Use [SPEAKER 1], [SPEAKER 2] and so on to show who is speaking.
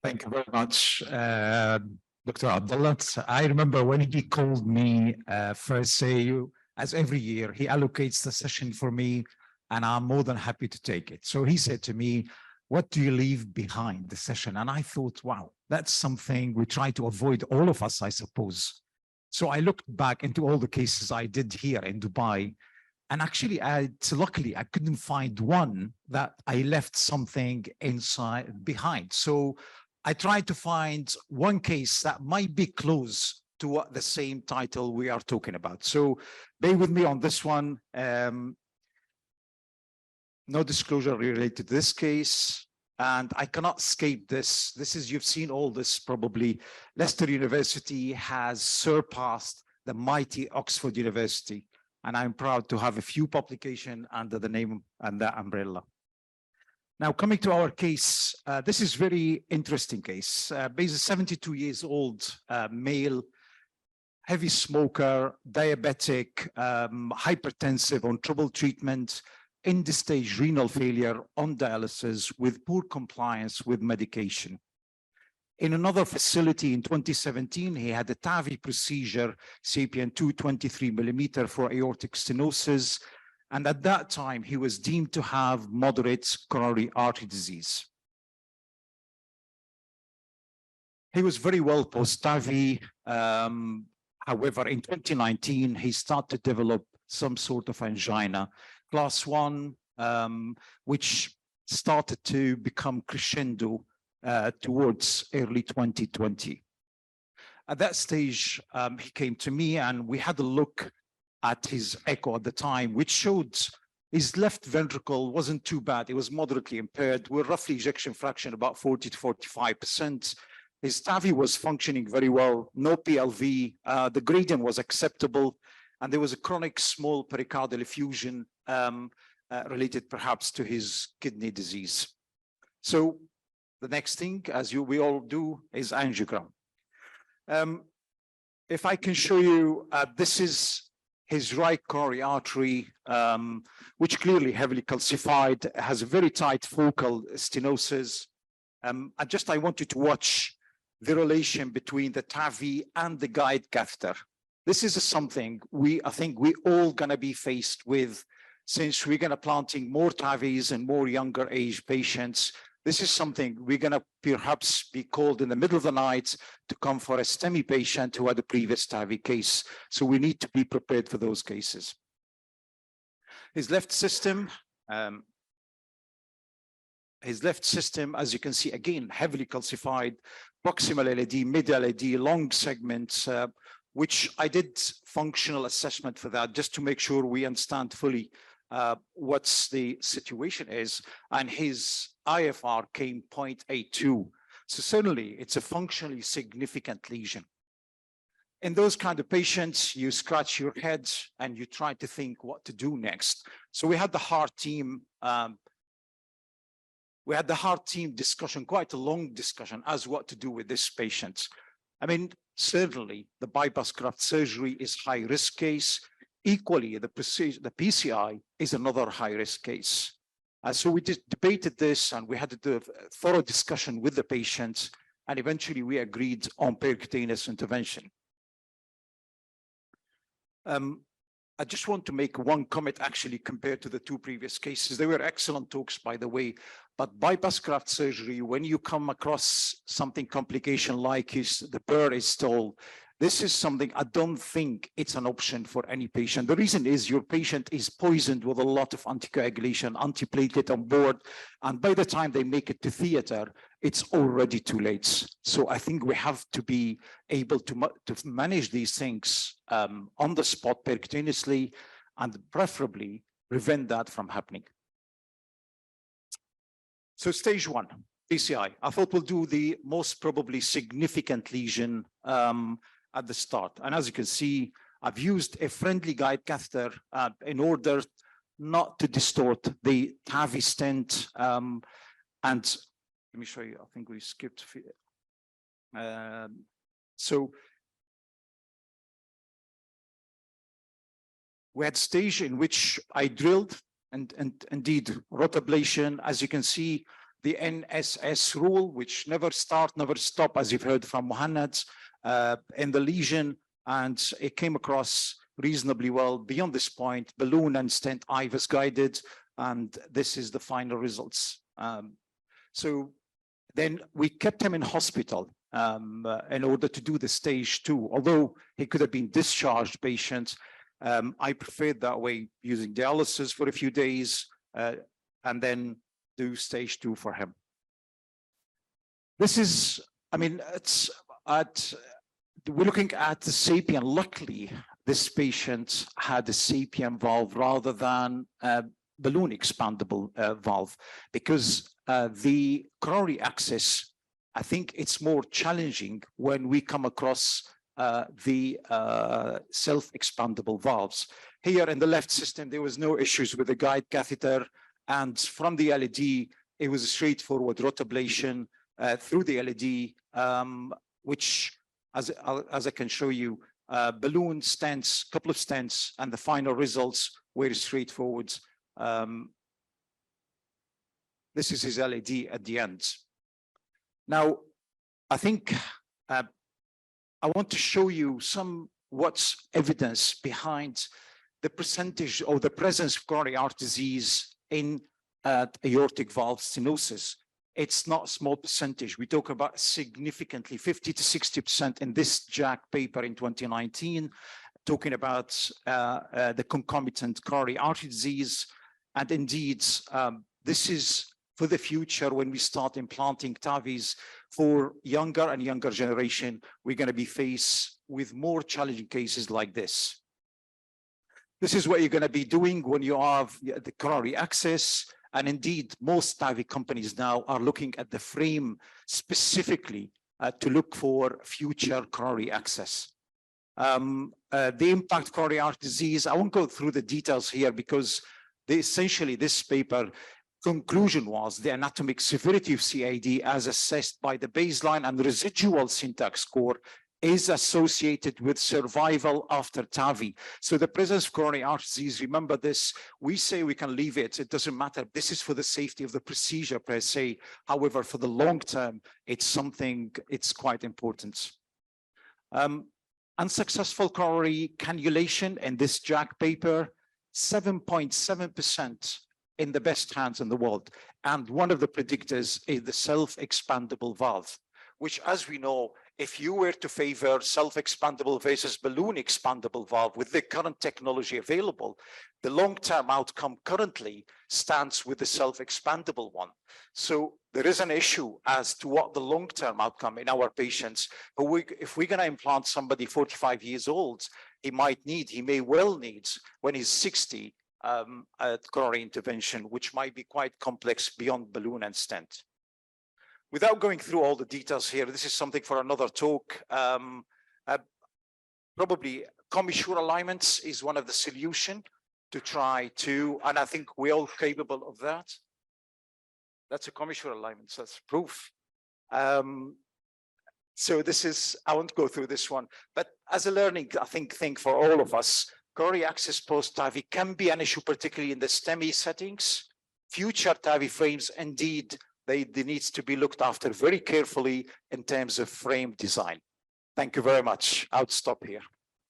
[SPEAKER 1] Thank you very much, Dr. Abdullah. I remember when he called me first, as every year, he allocates the session for me, and I'm more than happy to take it. So he said to me, what do you leave behind the session? And I thought, wow, that's something we try to avoid, all of us, I suppose. So I looked back into all the cases I did here in Dubai, and actually, luckily, I couldn't find one that I left something inside behind. So I tried to find one case that might be close to what the same title we are talking about. So bear with me on this one. No disclosure related to this case. And I cannot escape this. This is, you've seen all this probably. Leicester University has surpassed the mighty Oxford University. And I'm proud to have a few publications under the name and that umbrella. Now, coming to our case, this is very interesting case. Basically, 72 years old, male, heavy smoker, diabetic, hypertensive, on trouble treatment, end-stage renal failure, on dialysis, with poor compliance with medication. In another facility in 2017, he had a TAVI procedure, sapien 2 23 millimeter for aortic stenosis. And at that time, he was deemed to have moderate coronary artery disease. He was very well post-TAVI. However, in 2019, he started to develop some sort of angina, class 1, which started to become crescendo towards early 2020. At that stage, he came to me and we had a look at his echo at the time, which showed his left ventricle wasn't too bad. It was moderately impaired with roughly ejection fraction about 40 to 45%. His TAVI was functioning very well, no PLV, the gradient was acceptable, and there was a chronic small pericardial effusion related perhaps to his kidney disease. So the next thing, as we all do, is angiogram. If I can show you, this is his right coronary artery, which clearly heavily calcified, has a very tight focal stenosis. I want you to watch the relation between the TAVI and the guide catheter. This is something I think we all gonna be faced with, since we're gonna planting more TAVIs and more younger age patients. This is something we're going to perhaps be called in the middle of the night to come for a STEMI patient who had a previous TAVI case. So we need to be prepared for those cases. His left system, as you can see, again, heavily calcified, proximal LAD, mid LAD, long segments, which I did functional assessment for that just to make sure we understand fully what's the situation is, and his IFR came 0.82. So certainly it's a functionally significant lesion. In those kind of patients, you scratch your head and you try to think what to do next. So we had the heart team, discussion, quite a long discussion as what to do with this patient. I mean, certainly the bypass graft surgery is high risk case. Equally, the PCI is another high-risk case. So we just debated this and we had to do a thorough discussion with the patient, and eventually we agreed on percutaneous intervention. I just want to make one comment actually compared to the two previous cases. They were excellent talks, by the way, but bypass graft surgery, when you come across something complication like the PER is stalled, this is something I don't think it's an option for any patient. The reason is your patient is poisoned with a lot of anticoagulation, antiplatelet on board, and by the time they make it to theater, it's already too late. So I think we have to be able to manage these things on the spot percutaneously and preferably prevent that from happening. So stage 1, PCI. I thought we'll do the most probably significant lesion at the start. And as you can see, I've used a friendly guide catheter in order not to distort the TAVI stent. And let me show you, I think we skipped. So we had stage in which I drilled and indeed rotablation. As you can see, the NSS rule, which never start, never stop, as you've heard from Muhammad, in the lesion, and it came across reasonably well. Beyond this point, balloon and stent IVUS guided, and this is the final results. So then we kept him in hospital in order to do the stage 2. Although he could have been discharged patient, I preferred that way, using dialysis for a few days and then do stage 2 for him. This is, I mean, we're looking at the sapien. Luckily, this patient had a sapien valve rather than a balloon expandable valve, because the coronary access, I think it's more challenging when we come across the self-expandable valves. Here in the left system, there was no issues with the guide catheter, and from the LED, it was a straightforward rotablation through the LED, which, as I can show you, balloon stents, couple of stents, and the final results were straightforward. This is his LED at the end. Now, I think I want to show you what's evidence behind the percentage or the presence of coronary heart disease in aortic valve stenosis. It's not a small percentage. We talk about significantly 50 to 60% in this JACC paper in 2019, talking about the concomitant coronary artery disease. And indeed, this is for the future. When we start implanting TAVIs for younger and younger generation, we're going to be faced with more challenging cases like this. This is what you're going to be doing when you have the coronary access. And indeed, most TAVI companies now are looking at the frame specifically to look for future coronary access. The impact coronary heart disease, I won't go through the details here, because essentially this paper conclusion was the anatomic severity of CAD as assessed by the baseline and residual syntax score is associated with survival after TAVI. So the presence of coronary heart disease, remember this, we say we can leave it, it doesn't matter. This is for the safety of the procedure per se. However, for the long term, it's something, it's quite important. Unsuccessful coronary cannulation in this JACC paper, 7.7% in the best hands in the world. And one of the predictors is the self-expandable valve, which, as we know, if you were to favor self-expandable versus balloon expandable valve with the current technology available, the long-term outcome currently stands with the self-expandable one. So there is an issue as to what the long-term outcome in our patients, if we're going to implant somebody 45 years old, he may well need, when he's 60, a coronary intervention, which might be quite complex beyond balloon and stent. Without going through all the details here, this is something for another talk. Probably commissure alignments is one of the solutions to try to, and I think we're all capable of that. That's a commissure alignment, so that's proof. So this is, I won't go through this one, but as a learning, I think thing for all of us, coronary access post-TAVI can be an issue, particularly in the STEMI settings. Future TAVI frames, indeed, they needs to be looked after very carefully in terms of frame design. Thank you very much. I'll stop here.